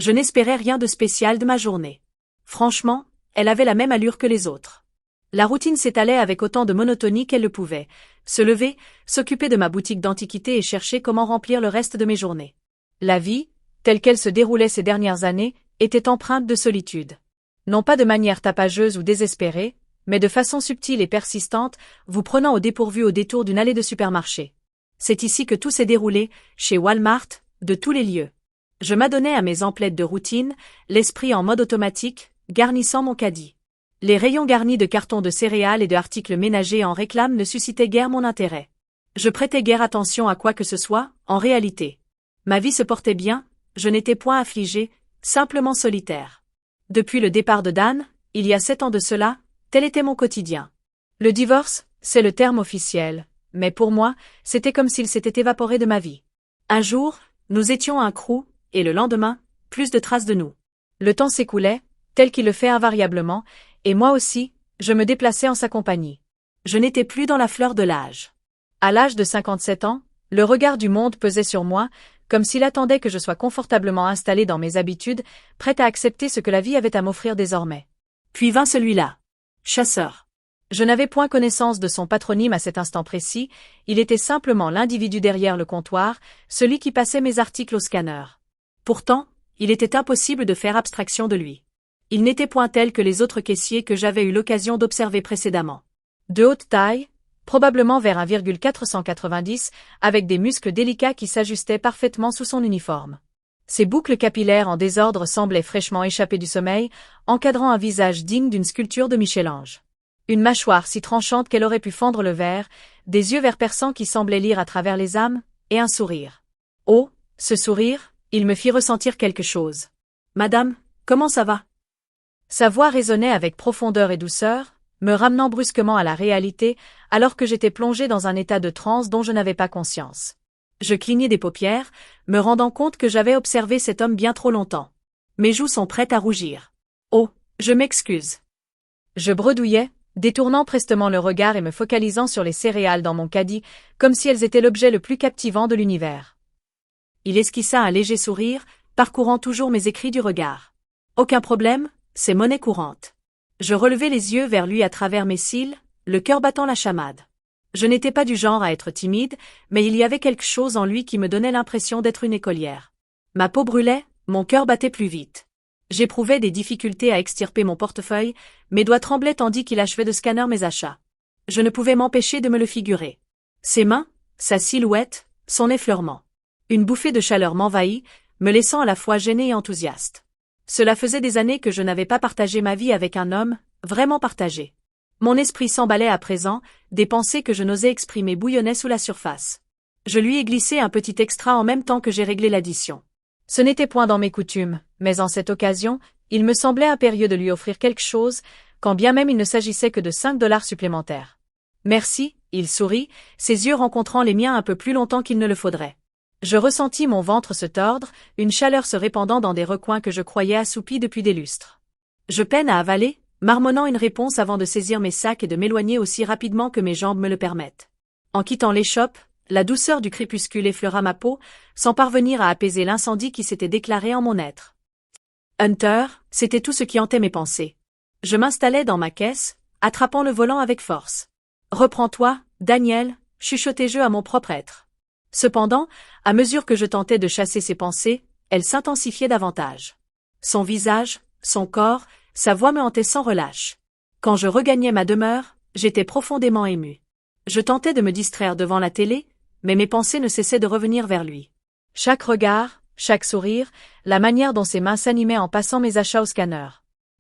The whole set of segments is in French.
Je n'espérais rien de spécial de ma journée. Franchement, elle avait la même allure que les autres. La routine s'étalait avec autant de monotonie qu'elle le pouvait. Se lever, s'occuper de ma boutique d'antiquités et chercher comment remplir le reste de mes journées. La vie, telle qu'elle se déroulait ces dernières années, était empreinte de solitude. Non pas de manière tapageuse ou désespérée, mais de façon subtile et persistante, vous prenant au dépourvu au détour d'une allée de supermarché. C'est ici que tout s'est déroulé, chez Walmart, de tous les lieux. Je m'adonnais à mes emplettes de routine, l'esprit en mode automatique, garnissant mon caddie. Les rayons garnis de cartons de céréales et de articles ménagers en réclame ne suscitaient guère mon intérêt. Je prêtais guère attention à quoi que ce soit, en réalité. Ma vie se portait bien, je n'étais point affligée, simplement solitaire. Depuis le départ de Dan, il y a 7 ans de cela, tel était mon quotidien. Le divorce, c'est le terme officiel, mais pour moi, c'était comme s'il s'était évaporé de ma vie. Un jour, nous étions un crew, et le lendemain, plus de traces de nous. Le temps s'écoulait, tel qu'il le fait invariablement, et moi aussi, je me déplaçais en sa compagnie. Je n'étais plus dans la fleur de l'âge. À l'âge de 57 ans, le regard du monde pesait sur moi, comme s'il attendait que je sois confortablement installé dans mes habitudes, prêt à accepter ce que la vie avait à m'offrir désormais. Puis vint celui-là. Chasseur. Je n'avais point connaissance de son patronyme à cet instant précis, il était simplement l'individu derrière le comptoir, celui qui passait mes articles au scanner. Pourtant, il était impossible de faire abstraction de lui. Il n'était point tel que les autres caissiers que j'avais eu l'occasion d'observer précédemment. De haute taille, probablement vers 1,490, avec des muscles délicats qui s'ajustaient parfaitement sous son uniforme. Ses boucles capillaires en désordre semblaient fraîchement échappées du sommeil, encadrant un visage digne d'une sculpture de Michel-Ange. Une mâchoire si tranchante qu'elle aurait pu fendre le verre, des yeux vert perçants qui semblaient lire à travers les âmes, et un sourire. Oh, ce sourire, il me fit ressentir quelque chose. « Madame, comment ça va ?» Sa voix résonnait avec profondeur et douceur, me ramenant brusquement à la réalité, alors que j'étais plongé dans un état de transe dont je n'avais pas conscience. Je clignai des paupières, me rendant compte que j'avais observé cet homme bien trop longtemps. Mes joues sont prêtes à rougir. Oh, je m'excuse. Je bredouillais, détournant prestement le regard et me focalisant sur les céréales dans mon caddie, comme si elles étaient l'objet le plus captivant de l'univers. Il esquissa un léger sourire, parcourant toujours mes écrits du regard. Aucun problème, c'est monnaie courante. Je relevai les yeux vers lui à travers mes cils, le cœur battant la chamade. Je n'étais pas du genre à être timide, mais il y avait quelque chose en lui qui me donnait l'impression d'être une écolière. Ma peau brûlait, mon cœur battait plus vite. J'éprouvais des difficultés à extirper mon portefeuille, mes doigts tremblaient tandis qu'il achevait de scanner mes achats. Je ne pouvais m'empêcher de me le figurer. Ses mains, sa silhouette, son effleurement. Une bouffée de chaleur m'envahit, me laissant à la fois gêné et enthousiaste. Cela faisait des années que je n'avais pas partagé ma vie avec un homme, vraiment partagé. Mon esprit s'emballait à présent, des pensées que je n'osais exprimer bouillonnaient sous la surface. Je lui ai glissé un petit extra en même temps que j'ai réglé l'addition. Ce n'était point dans mes coutumes, mais en cette occasion, il me semblait impérieux de lui offrir quelque chose, quand bien même il ne s'agissait que de 5 $ supplémentaires. Merci, il sourit, ses yeux rencontrant les miens un peu plus longtemps qu'il ne le faudrait. Je ressentis mon ventre se tordre, une chaleur se répandant dans des recoins que je croyais assoupis depuis des lustres. Je peine à avaler, marmonnant une réponse avant de saisir mes sacs et de m'éloigner aussi rapidement que mes jambes me le permettent. En quittant l'échoppe, la douceur du crépuscule effleura ma peau, sans parvenir à apaiser l'incendie qui s'était déclaré en mon être. Hunter, c'était tout ce qui hantait mes pensées. Je m'installai dans ma caisse, attrapant le volant avec force. « Reprends-toi, Daniel », chuchotai-je à mon propre être. Cependant, à mesure que je tentais de chasser ces pensées, elles s'intensifiaient davantage. Son visage, son corps, sa voix me hantaient sans relâche. Quand je regagnais ma demeure, j'étais profondément ému. Je tentais de me distraire devant la télé, mais mes pensées ne cessaient de revenir vers lui. Chaque regard, chaque sourire, la manière dont ses mains s'animaient en passant mes achats au scanner.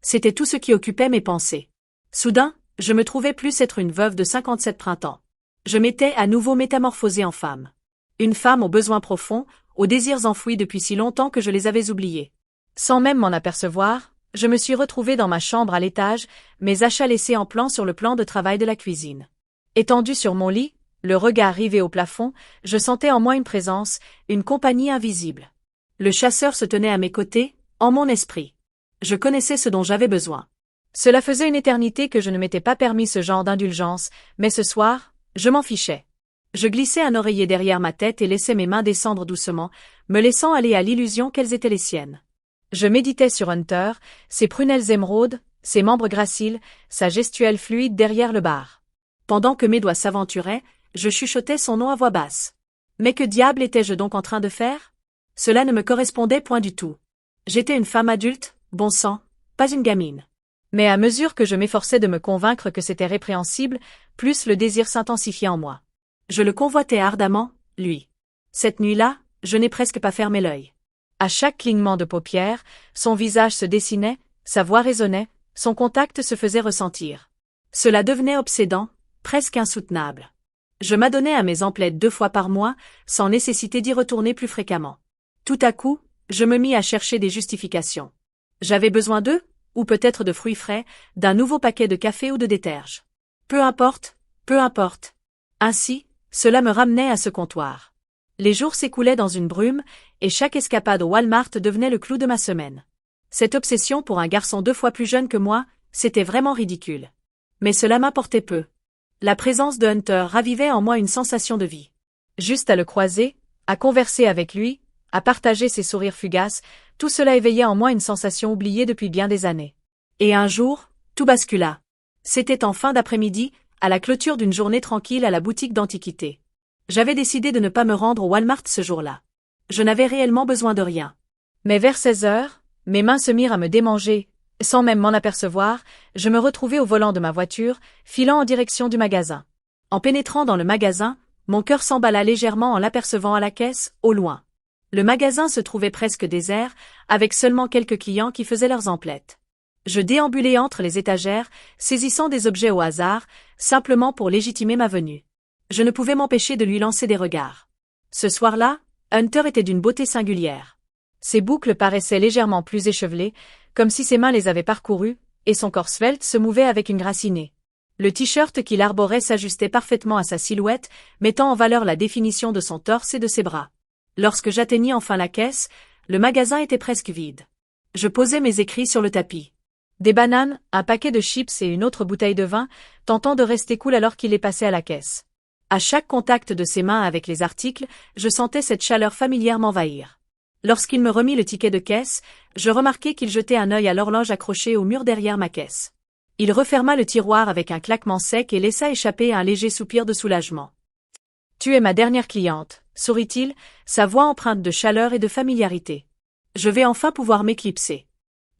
C'était tout ce qui occupait mes pensées. Soudain, je me trouvais plus être une veuve de 57 printemps. Je m'étais à nouveau métamorphosée en femme. Une femme aux besoins profonds, aux désirs enfouis depuis si longtemps que je les avais oubliés. Sans même m'en apercevoir, je me suis retrouvée dans ma chambre à l'étage, mes achats laissés en plan sur le plan de travail de la cuisine. Étendue sur mon lit, le regard rivé au plafond, je sentais en moi une présence, une compagnie invisible. Le chasseur se tenait à mes côtés, en mon esprit. Je connaissais ce dont j'avais besoin. Cela faisait une éternité que je ne m'étais pas permis ce genre d'indulgence, mais ce soir, je m'en fichais. Je glissais un oreiller derrière ma tête et laissais mes mains descendre doucement, me laissant aller à l'illusion qu'elles étaient les siennes. Je méditais sur Hunter, ses prunelles émeraudes, ses membres graciles, sa gestuelle fluide derrière le bar. Pendant que mes doigts s'aventuraient, je chuchotais son nom à voix basse. Mais que diable étais-je donc en train de faire? Cela ne me correspondait point du tout. J'étais une femme adulte, bon sang, pas une gamine. Mais à mesure que je m'efforçais de me convaincre que c'était répréhensible, plus le désir s'intensifiait en moi. Je le convoitais ardemment, lui. Cette nuit-là, je n'ai presque pas fermé l'œil. À chaque clignement de paupières, son visage se dessinait, sa voix résonnait, son contact se faisait ressentir. Cela devenait obsédant, presque insoutenable. Je m'adonnais à mes emplettes 2 fois par mois, sans nécessité d'y retourner plus fréquemment. Tout à coup, je me mis à chercher des justifications. J'avais besoin d'eux, ou peut-être de fruits frais, d'un nouveau paquet de café ou de déterge. Peu importe, peu importe. Ainsi, cela me ramenait à ce comptoir. Les jours s'écoulaient dans une brume, et chaque escapade au Walmart devenait le clou de ma semaine. Cette obsession pour un garçon 2 fois plus jeune que moi, c'était vraiment ridicule. Mais cela m'importait peu. La présence de Hunter ravivait en moi une sensation de vie. Juste à le croiser, à converser avec lui, à partager ses sourires fugaces, tout cela éveillait en moi une sensation oubliée depuis bien des années. Et un jour, tout bascula. C'était en fin d'après-midi, à la clôture d'une journée tranquille à la boutique d'antiquités. J'avais décidé de ne pas me rendre au Walmart ce jour-là. Je n'avais réellement besoin de rien. Mais vers 16 heures, mes mains se mirent à me démanger, sans même m'en apercevoir, je me retrouvai au volant de ma voiture, filant en direction du magasin. En pénétrant dans le magasin, mon cœur s'emballa légèrement en l'apercevant à la caisse, au loin. Le magasin se trouvait presque désert, avec seulement quelques clients qui faisaient leurs emplettes. Je déambulais entre les étagères, saisissant des objets au hasard, simplement pour légitimer ma venue. Je ne pouvais m'empêcher de lui lancer des regards. Ce soir-là, Hunter était d'une beauté singulière. Ses boucles paraissaient légèrement plus échevelées, comme si ses mains les avaient parcourues, et son corps svelte se mouvait avec une grâce innée. Le t-shirt qu'il arborait s'ajustait parfaitement à sa silhouette, mettant en valeur la définition de son torse et de ses bras. Lorsque j'atteignis enfin la caisse, le magasin était presque vide. Je posai mes écrits sur le tapis. Des bananes, un paquet de chips et une autre bouteille de vin, tentant de rester cool alors qu'il les passait à la caisse. À chaque contact de ses mains avec les articles, je sentais cette chaleur familière m'envahir. Lorsqu'il me remit le ticket de caisse, je remarquai qu'il jetait un œil à l'horloge accrochée au mur derrière ma caisse. Il referma le tiroir avec un claquement sec et laissa échapper un léger soupir de soulagement. « Tu es ma dernière cliente », sourit-il, sa voix empreinte de chaleur et de familiarité. « Je vais enfin pouvoir m'éclipser. »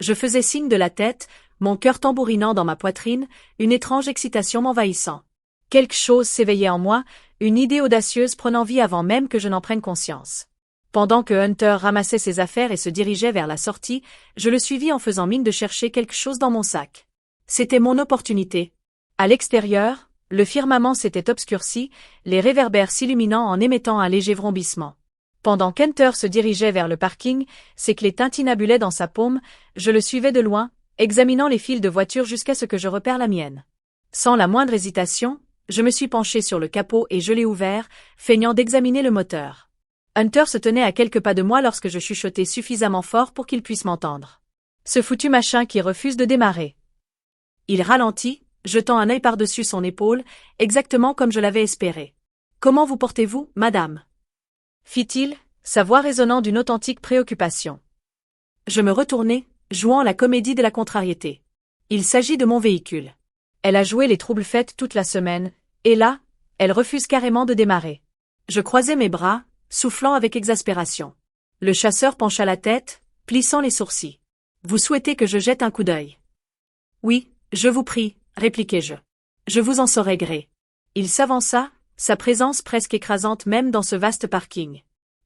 Je faisais signe de la tête, mon cœur tambourinant dans ma poitrine, une étrange excitation m'envahissant. Quelque chose s'éveillait en moi, une idée audacieuse prenant vie avant même que je n'en prenne conscience. Pendant que Hunter ramassait ses affaires et se dirigeait vers la sortie, je le suivis en faisant mine de chercher quelque chose dans mon sac. C'était mon opportunité. À l'extérieur, le firmament s'était obscurci, les réverbères s'illuminant en émettant un léger vrombissement. Pendant qu'Hunter se dirigeait vers le parking, ses clés tintinabulaient dans sa paume, je le suivais de loin, examinant les files de voitures jusqu'à ce que je repère la mienne. Sans la moindre hésitation, je me suis penché sur le capot et je l'ai ouvert, feignant d'examiner le moteur. Hunter se tenait à quelques pas de moi lorsque je chuchotai suffisamment fort pour qu'il puisse m'entendre. Ce foutu machin qui refuse de démarrer. Il ralentit, jetant un œil par-dessus son épaule, exactement comme je l'avais espéré. « Comment vous portez-vous, madame ?» fit-il, sa voix résonnant d'une authentique préoccupation. Je me retournai, jouant la comédie de la contrariété. Il s'agit de mon véhicule. Elle a joué les troubles fêtes toute la semaine, et là, elle refuse carrément de démarrer. Je croisai mes bras, soufflant avec exaspération. Le chasseur pencha la tête, plissant les sourcils. « Vous souhaitez que je jette un coup d'œil ?»« Oui, je vous prie, répliquai-je. Je vous en saurai gré. » Il s'avança, sa présence presque écrasante même dans ce vaste parking.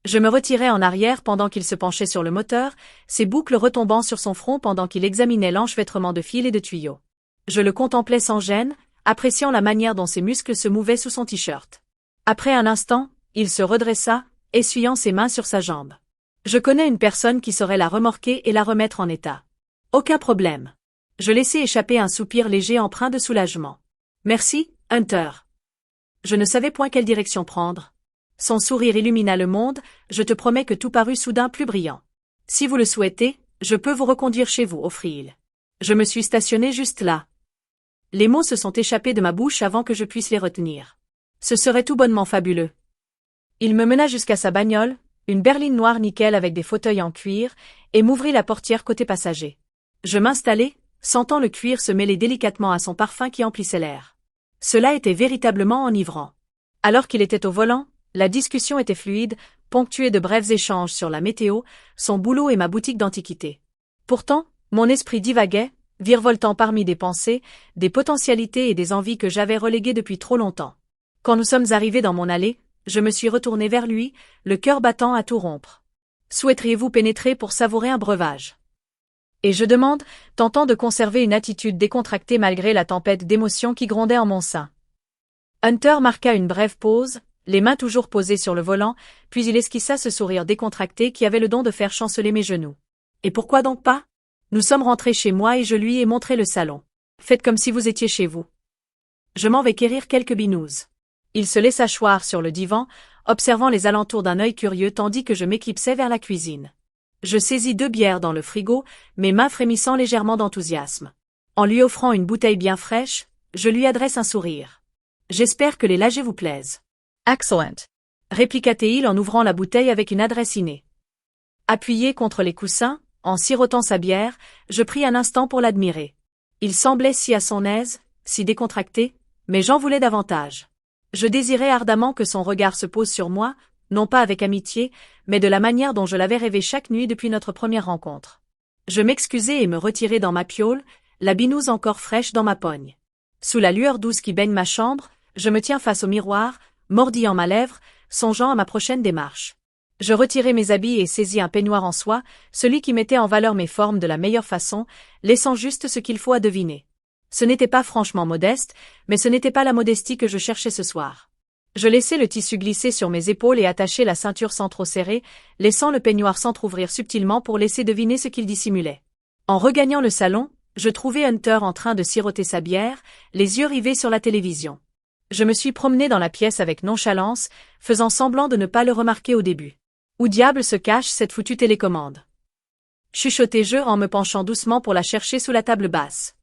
Je me retirai en arrière pendant qu'il se penchait sur le moteur, ses boucles retombant sur son front pendant qu'il examinait l'enchevêtrement de fils et de tuyaux. Je le contemplais sans gêne, appréciant la manière dont ses muscles se mouvaient sous son t-shirt. Après un instant, il se redressa, essuyant ses mains sur sa jambe. Je connais une personne qui saurait la remorquer et la remettre en état. Aucun problème. Je laissai échapper un soupir léger empreint de soulagement. Merci, Hunter. Je ne savais point quelle direction prendre. Son sourire illumina le monde, je te promets que tout parut soudain plus brillant. Si vous le souhaitez, je peux vous reconduire chez vous, offrit-il. Je me suis stationné juste là. Les mots se sont échappés de ma bouche avant que je puisse les retenir. Ce serait tout bonnement fabuleux. Il me mena jusqu'à sa bagnole, une berline noire nickel avec des fauteuils en cuir, et m'ouvrit la portière côté passager. Je m'installai, sentant le cuir se mêler délicatement à son parfum qui emplissait l'air. Cela était véritablement enivrant. Alors qu'il était au volant, la discussion était fluide, ponctuée de brefs échanges sur la météo, son boulot et ma boutique d'antiquités. Pourtant, mon esprit divaguait, virevoltant parmi des pensées, des potentialités et des envies que j'avais reléguées depuis trop longtemps. Quand nous sommes arrivés dans mon allée, je me suis retourné vers lui, le cœur battant à tout rompre. Souhaiteriez-vous pénétrer pour savourer un breuvage? Et je demande, tentant de conserver une attitude décontractée malgré la tempête d'émotions qui grondait en mon sein. Hunter marqua une brève pause, les mains toujours posées sur le volant, puis il esquissa ce sourire décontracté qui avait le don de faire chanceler mes genoux. Et pourquoi donc pas? Nous sommes rentrés chez moi et je lui ai montré le salon. Faites comme si vous étiez chez vous. Je m'en vais quérir quelques binouses. Il se laissa choir sur le divan, observant les alentours d'un œil curieux tandis que je m'éclipsais vers la cuisine. Je saisis 2 bières dans le frigo, mes mains frémissant légèrement d'enthousiasme. En lui offrant une bouteille bien fraîche, je lui adresse un sourire. J'espère que les lagers vous plaisent. Excellent, répliqua-t-il en ouvrant la bouteille avec une adresse innée. Appuyé contre les coussins, en sirotant sa bière, je pris un instant pour l'admirer. Il semblait si à son aise, si décontracté, mais j'en voulais davantage. Je désirais ardemment que son regard se pose sur moi, non pas avec amitié, mais de la manière dont je l'avais rêvé chaque nuit depuis notre première rencontre. Je m'excusai et me retirai dans ma piaule, la binouse encore fraîche dans ma pogne. Sous la lueur douce qui baigne ma chambre, je me tiens face au miroir, mordillant ma lèvre, songeant à ma prochaine démarche. Je retirai mes habits et saisis un peignoir en soie, celui qui mettait en valeur mes formes de la meilleure façon, laissant juste ce qu'il faut à deviner. Ce n'était pas franchement modeste, mais ce n'était pas la modestie que je cherchais ce soir. Je laissai le tissu glisser sur mes épaules et attacher la ceinture sans trop serrer, laissant le peignoir s'entr'ouvrir subtilement pour laisser deviner ce qu'il dissimulait. En regagnant le salon, je trouvai Hunter en train de siroter sa bière, les yeux rivés sur la télévision. Je me suis promené dans la pièce avec nonchalance, faisant semblant de ne pas le remarquer au début. Où diable se cache cette foutue télécommande? Chuchotai-je en me penchant doucement pour la chercher sous la table basse.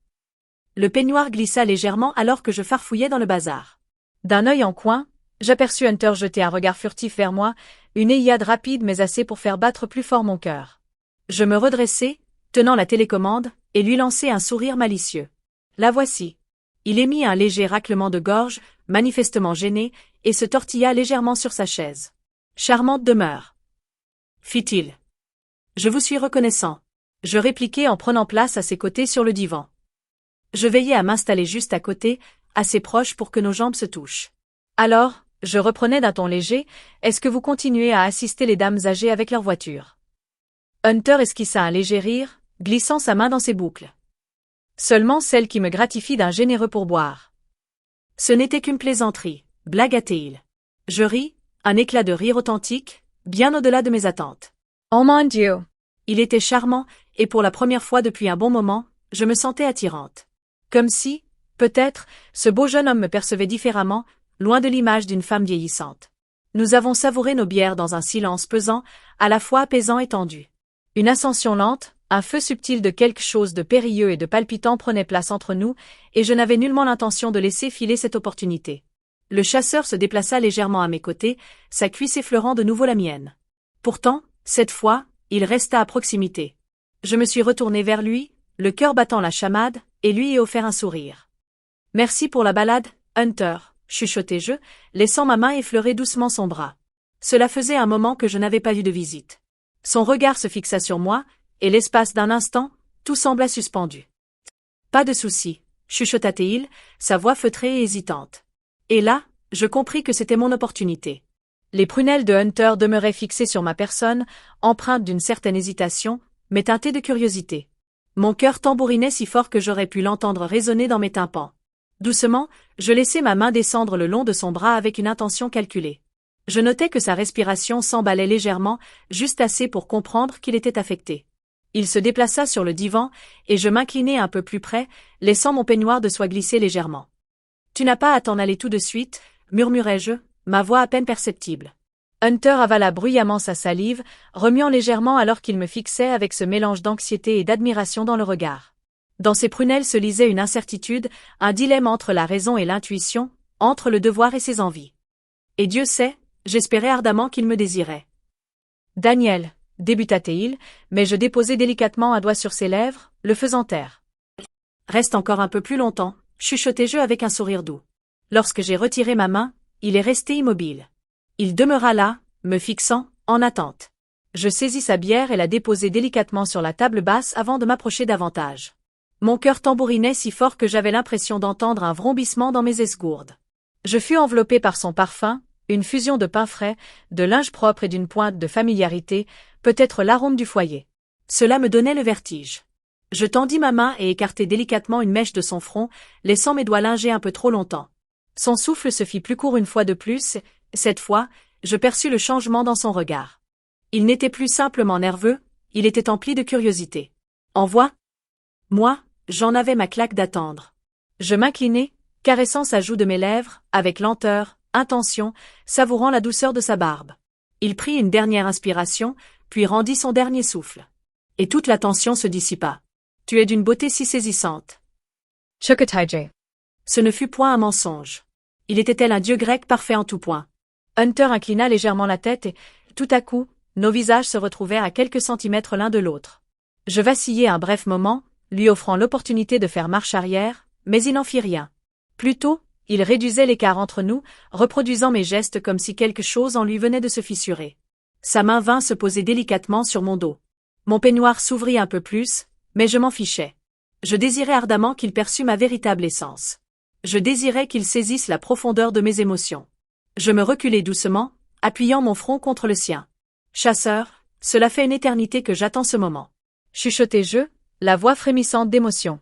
Le peignoir glissa légèrement alors que je farfouillais dans le bazar. D'un œil en coin, j'aperçus Hunter jeter un regard furtif vers moi, une éillade rapide mais assez pour faire battre plus fort mon cœur. Je me redressai, tenant la télécommande, et lui lançai un sourire malicieux. La voici. Il émit un léger raclement de gorge, manifestement gêné, et se tortilla légèrement sur sa chaise. Charmante demeure, fit-il. Je vous suis reconnaissant. Je répliquai en prenant place à ses côtés sur le divan. Je veillais à m'installer juste à côté, assez proche pour que nos jambes se touchent. Alors, je reprenais d'un ton léger, est-ce que vous continuez à assister les dames âgées avec leur voiture? Hunter esquissa un léger rire, glissant sa main dans ses boucles. Seulement celle qui me gratifie d'un généreux pourboire. Ce n'était qu'une plaisanterie, blagua-t-il. Je ris, un éclat de rire authentique, bien au-delà de mes attentes. Oh mon Dieu! Il était charmant, et pour la première fois depuis un bon moment, je me sentais attirante. Comme si, peut-être, ce beau jeune homme me percevait différemment, loin de l'image d'une femme vieillissante. Nous avons savouré nos bières dans un silence pesant, à la fois apaisant et tendu. Une ascension lente, un feu subtil de quelque chose de périlleux et de palpitant prenait place entre nous, et je n'avais nullement l'intention de laisser filer cette opportunité. Le chasseur se déplaça légèrement à mes côtés, sa cuisse effleurant de nouveau la mienne. Pourtant, cette fois, il resta à proximité. Je me suis retourné vers lui, le cœur battant la chamade, et lui ai offert un sourire. Merci pour la balade, Hunter, chuchotai-je, laissant ma main effleurer doucement son bras. Cela faisait un moment que je n'avais pas eu de visite. Son regard se fixa sur moi, et l'espace d'un instant, tout sembla suspendu. Pas de souci, chuchota-t-il, sa voix feutrée et hésitante. Et là, je compris que c'était mon opportunité. Les prunelles de Hunter demeuraient fixées sur ma personne, empreintes d'une certaine hésitation, mais teintées de curiosité. Mon cœur tambourinait si fort que j'aurais pu l'entendre résonner dans mes tympans. Doucement, je laissai ma main descendre le long de son bras avec une intention calculée. Je notais que sa respiration s'emballait légèrement, juste assez pour comprendre qu'il était affecté. Il se déplaça sur le divan, et je m'inclinai un peu plus près, laissant mon peignoir de soie glisser légèrement. « Tu n'as pas à t'en aller tout de suite », murmurai-je, ma voix à peine perceptible. Hunter avala bruyamment sa salive, remuant légèrement alors qu'il me fixait avec ce mélange d'anxiété et d'admiration dans le regard. Dans ses prunelles se lisait une incertitude, un dilemme entre la raison et l'intuition, entre le devoir et ses envies. Et Dieu sait, j'espérais ardemment qu'il me désirait. Daniel, débuta-t-il, mais je déposai délicatement un doigt sur ses lèvres, le faisant taire. Reste encore un peu plus longtemps, chuchotai-je avec un sourire doux. Lorsque j'ai retiré ma main, il est resté immobile. Il demeura là, me fixant, en attente. Je saisis sa bière et la déposai délicatement sur la table basse avant de m'approcher davantage. Mon cœur tambourinait si fort que j'avais l'impression d'entendre un vrombissement dans mes esgourdes. Je fus enveloppé par son parfum, une fusion de pain frais, de linge propre et d'une pointe de familiarité, peut-être l'arôme du foyer. Cela me donnait le vertige. Je tendis ma main et écartai délicatement une mèche de son front, laissant mes doigts linger un peu trop longtemps. Son souffle se fit plus court une fois de plus, cette fois, je perçus le changement dans son regard. Il n'était plus simplement nerveux, il était empli de curiosité. Envoie. Moi, j'en avais ma claque d'attendre. Je m'inclinai, caressant sa joue de mes lèvres, avec lenteur, intention, savourant la douceur de sa barbe. Il prit une dernière inspiration, puis rendit son dernier souffle. Et toute la tension se dissipa. Tu es d'une beauté si saisissante. Chukotaije. Ce ne fut point un mensonge. Il était tel un dieu grec parfait en tout point. Hunter inclina légèrement la tête et, tout à coup, nos visages se retrouvèrent à quelques centimètres l'un de l'autre. Je vacillai un bref moment, lui offrant l'opportunité de faire marche arrière, mais il n'en fit rien. Plutôt, il réduisait l'écart entre nous, reproduisant mes gestes comme si quelque chose en lui venait de se fissurer. Sa main vint se poser délicatement sur mon dos. Mon peignoir s'ouvrit un peu plus, mais je m'en fichais. Je désirais ardemment qu'il perçût ma véritable essence. Je désirais qu'il saisisse la profondeur de mes émotions. Je me reculai doucement, appuyant mon front contre le sien. Chasseur, cela fait une éternité que j'attends ce moment. Chuchotai-je, la voix frémissante d'émotion.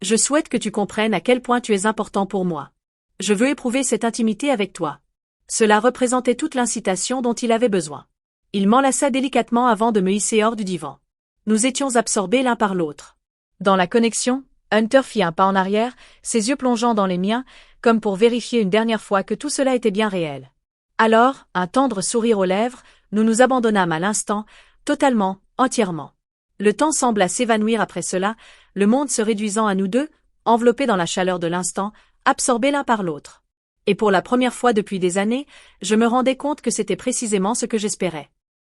Je souhaite que tu comprennes à quel point tu es important pour moi. Je veux éprouver cette intimité avec toi. Cela représentait toute l'incitation dont il avait besoin. Il m'enlaça délicatement avant de me hisser hors du divan. Nous étions absorbés l'un par l'autre. Dans la connexion, Hunter fit un pas en arrière, ses yeux plongeant dans les miens, comme pour vérifier une dernière fois que tout cela était bien réel. Alors, un tendre sourire aux lèvres, nous nous abandonnâmes à l'instant, totalement, entièrement. Le temps sembla s'évanouir après cela, le monde se réduisant à nous deux, enveloppés dans la chaleur de l'instant, absorbés l'un par l'autre. Et pour la première fois depuis des années, je me rendais compte que c'était précisément ce que j'espérais.